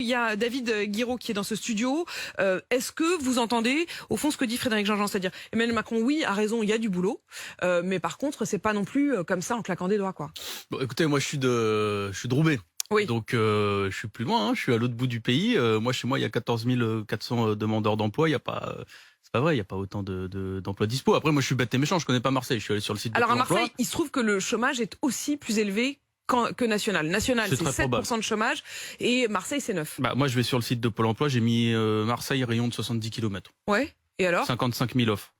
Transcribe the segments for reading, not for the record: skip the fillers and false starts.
y a David Guiraud qui est dans ce studio. Est-ce que vous entendez au fond ce que dit Frédéric Jean-Jean, c'est-à-dire Emmanuel Macron, oui, a raison, il y a du boulot, mais par contre, c'est pas non plus comme ça en claquant des doigts, quoi. Bon, écoutez, moi je suis de Roubaix. Oui. Donc je suis plus loin, hein, je suis à l'autre bout du pays. Moi chez moi il y a 14 400 demandeurs d'emploi. Il y a pas, c'est pas vrai, il y a pas autant d'emplois dispo. Après moi je suis bête et méchant, je connais pas Marseille. Je suis allé sur le site. Alors de à Pôle emploi. Marseille, il se trouve que le chômage est aussi plus élevé que national. National, c'est 7% de chômage et Marseille, c'est 9%. Bah, moi je vais sur le site de Pôle emploi, j'ai mis Marseille rayon de 70 km. Ouais. Et alors 55 000 offres.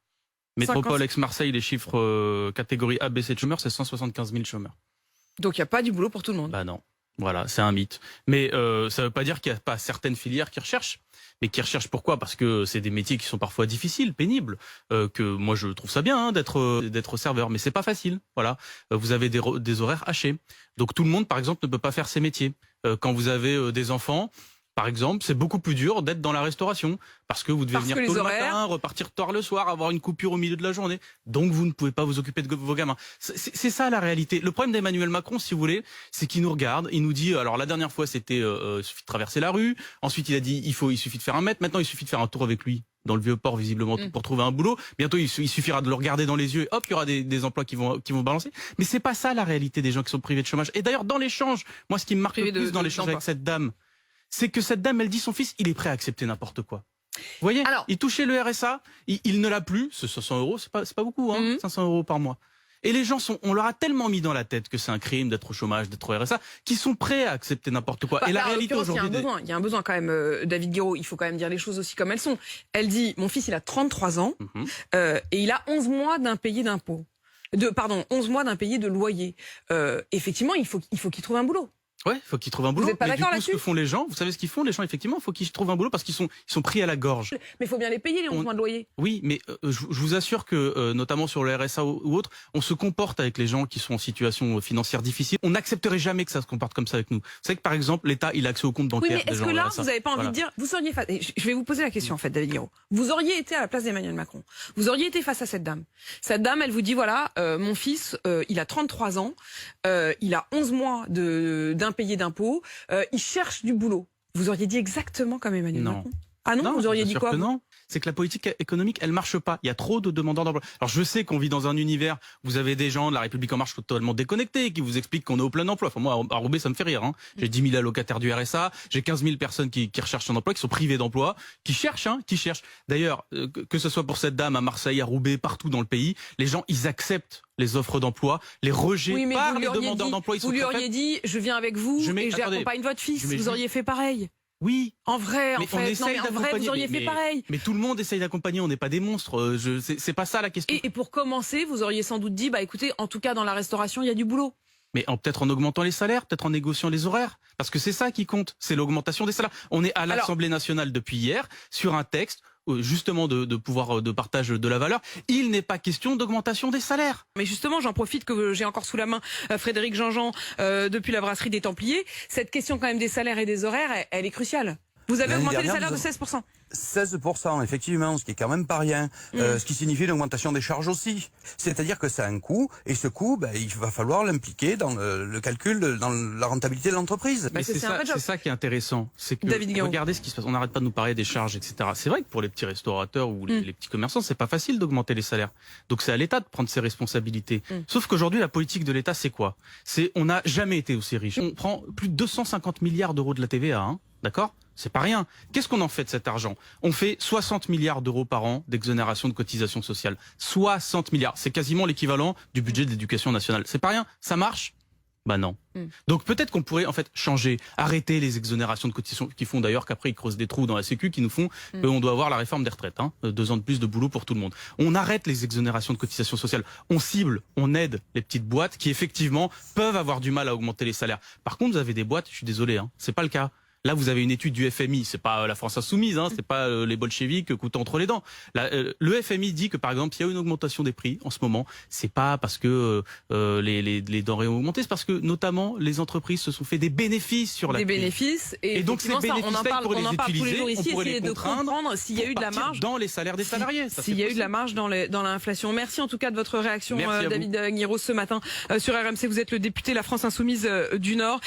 Métropole ex-Marseille, les chiffres catégorie A, B, C de chômeurs, c'est 175 000 chômeurs. Donc il n'y a pas du boulot pour tout le monde. Bah non. Voilà, c'est un mythe. Mais ça ne veut pas dire qu'il n'y a pas certaines filières qui recherchent. Mais qui recherchent pourquoi? Parce que c'est des métiers qui sont parfois difficiles, pénibles. Que moi je trouve ça bien hein, d'être serveur, mais c'est pas facile. Voilà, vous avez des horaires hachés. Donc tout le monde, par exemple, ne peut pas faire ces métiers. Quand vous avez des enfants, par exemple, c'est beaucoup plus dur d'être dans la restauration parce que vous devez venir tôt le matin, repartir tard le soir, avoir une coupure au milieu de la journée. Donc vous ne pouvez pas vous occuper de vos gamins. C'est ça la réalité. Le problème d'Emmanuel Macron, si vous voulez, c'est qu'il nous regarde, il nous dit, alors la dernière fois c'était il suffit de traverser la rue, ensuite il a dit il suffit de faire 1 mètre, maintenant il suffit de faire un tour avec lui dans le Vieux-Port visiblement pour trouver un boulot. Bientôt il suffira de le regarder dans les yeux et hop, il y aura des emplois qui vont balancer. Mais c'est pas ça la réalité des gens qui sont privés de chômage. Et d'ailleurs dans l'échange, moi ce qui me marque le plus dans l'échange avec cette dame, c'est que cette dame, elle dit son fils, il est prêt à accepter n'importe quoi. Vous voyez, il touchait le RSA, il ne l'a plus, ce 500 €, c'est pas beaucoup, hein, 500 € par mois. Et les gens on leur a tellement mis dans la tête que c'est un crime d'être au chômage, d'être au RSA, qu'ils sont prêts à accepter n'importe quoi. Et la réalité aujourd'hui, il y a un besoin quand même, David Guiraud, il faut quand même dire les choses aussi comme elles sont. Elle dit, mon fils, il a 33 ans, et il a 11 mois d'impayé d'impôts. 11 mois d'impayé de loyer. Effectivement, il faut qu'il trouve un boulot. Ouais, il faut qu'ils trouvent un boulot. Vous êtes pas d'accord là-dessus ? Ce que font les gens, vous savez ce qu'ils font les gens effectivement, il faut qu'ils trouvent un boulot parce qu'ils sont pris à la gorge. Mais il faut bien les payer les 11 mois de loyer. Oui, mais je vous assure que notamment sur le RSA ou autre, on se comporte avec les gens qui sont en situation financière difficile. On n'accepterait jamais que ça se comporte comme ça avec nous. Vous savez que par exemple, l'État, il a accès au compte bancaire. Oui, mais est-ce que là, vous n'avez pas envie de dire, vous seriez face, je vais vous poser la question en fait, David Guiraud. Vous auriez été à la place d'Emmanuel Macron. Vous auriez été face à cette dame. Cette dame, elle vous dit voilà, mon fils, il a 33 ans, il a 11 mois d'impayé d'impôts. Il cherche du boulot. Vous auriez dit exactement comme Emmanuel Macron? Ah non, vous auriez dit quoi? Non, c'est que la politique économique, elle marche pas. Il y a trop de demandeurs d'emploi. Alors je sais qu'on vit dans un univers, vous avez des gens de la République en marche totalement déconnectés, qui vous expliquent qu'on est au plein emploi. Enfin moi, à Roubaix, ça me fait rire. Hein. J'ai 10 000 allocataires du RSA, j'ai 15 000 personnes qui recherchent un emploi, qui sont privées d'emploi, qui cherchent. D'ailleurs, que ce soit pour cette dame à Marseille, à Roubaix, partout dans le pays, les gens, ils acceptent les offres d'emploi, les rejets par les demandeurs d'emploi. Vous lui auriez dit, je viens avec vous et j'accompagne votre fils. Vous auriez fait pareil. Oui. En vrai, vous auriez fait pareil. Mais tout le monde essaye d'accompagner, on n'est pas des monstres. C'est pas ça la question. Et pour commencer, vous auriez sans doute dit, bah écoutez, en tout cas dans la restauration, il y a du boulot. Mais peut-être en augmentant les salaires, peut-être en négociant les horaires. Parce que c'est ça qui compte, c'est l'augmentation des salaires. On est à l'Assemblée nationale depuis hier sur un texte justement de pouvoir de partage de la valeur. Il n'est pas question d'augmentation des salaires. Mais justement, j'en profite que j'ai encore sous la main Frédéric Jean-Jean depuis la brasserie des Templiers. Cette question quand même des salaires et des horaires, elle est cruciale. Vous avez augmenté les salaires de 16%. 16%, effectivement, ce qui est quand même pas rien. Ce qui signifie une augmentation des charges aussi. C'est-à-dire que ça a un coût, et ce coût, il va falloir l'impliquer dans le calcul, dans la rentabilité de l'entreprise. Mais c'est ça qui est intéressant. C'est que, regardez ce qui se passe. On n'arrête pas de nous parler des charges, etc. C'est vrai que pour les petits restaurateurs ou les petits commerçants, c'est pas facile d'augmenter les salaires. Donc c'est à l'État de prendre ses responsabilités. Sauf qu'aujourd'hui, la politique de l'État, c'est quoi? On n'a jamais été aussi riche. On prend plus de 250 milliards d'euros de la TVA, hein, d'accord? C'est pas rien. Qu'est-ce qu'on en fait de cet argent? On fait 60 milliards d'euros par an d'exonération de cotisations sociales. 60 milliards. C'est quasiment l'équivalent du budget de l'éducation nationale. C'est pas rien. Ça marche? Bah non. Donc peut-être qu'on pourrait en fait changer, arrêter les exonérations de cotisations qui font d'ailleurs qu'après ils creusent des trous dans la sécu qui nous font qu'on doit avoir la réforme des retraites. 2 ans de plus de boulot pour tout le monde. On arrête les exonérations de cotisations sociales. On cible, on aide les petites boîtes qui effectivement peuvent avoir du mal à augmenter les salaires. Par contre, vous avez des boîtes, je suis désolé, c'est pas le cas. Là, vous avez une étude du FMI, c'est pas la France insoumise, c'est pas les bolcheviks couteau entre les dents. Le FMI dit que par exemple, s'il y a une augmentation des prix en ce moment, c'est pas parce que les denrées ont augmenté, c'est parce que notamment les entreprises se sont fait des bénéfices sur la crise. Des bénéfices et donc ces bénéfices, on en parle tous les jours ici, essayer de comprendre s'il y a eu de la marge dans les salaires des salariés. S'il y a eu de la marge dans l'inflation. Merci en tout cas de votre réaction, David Guiraud, ce matin sur RMC. Vous êtes le député La France insoumise du Nord.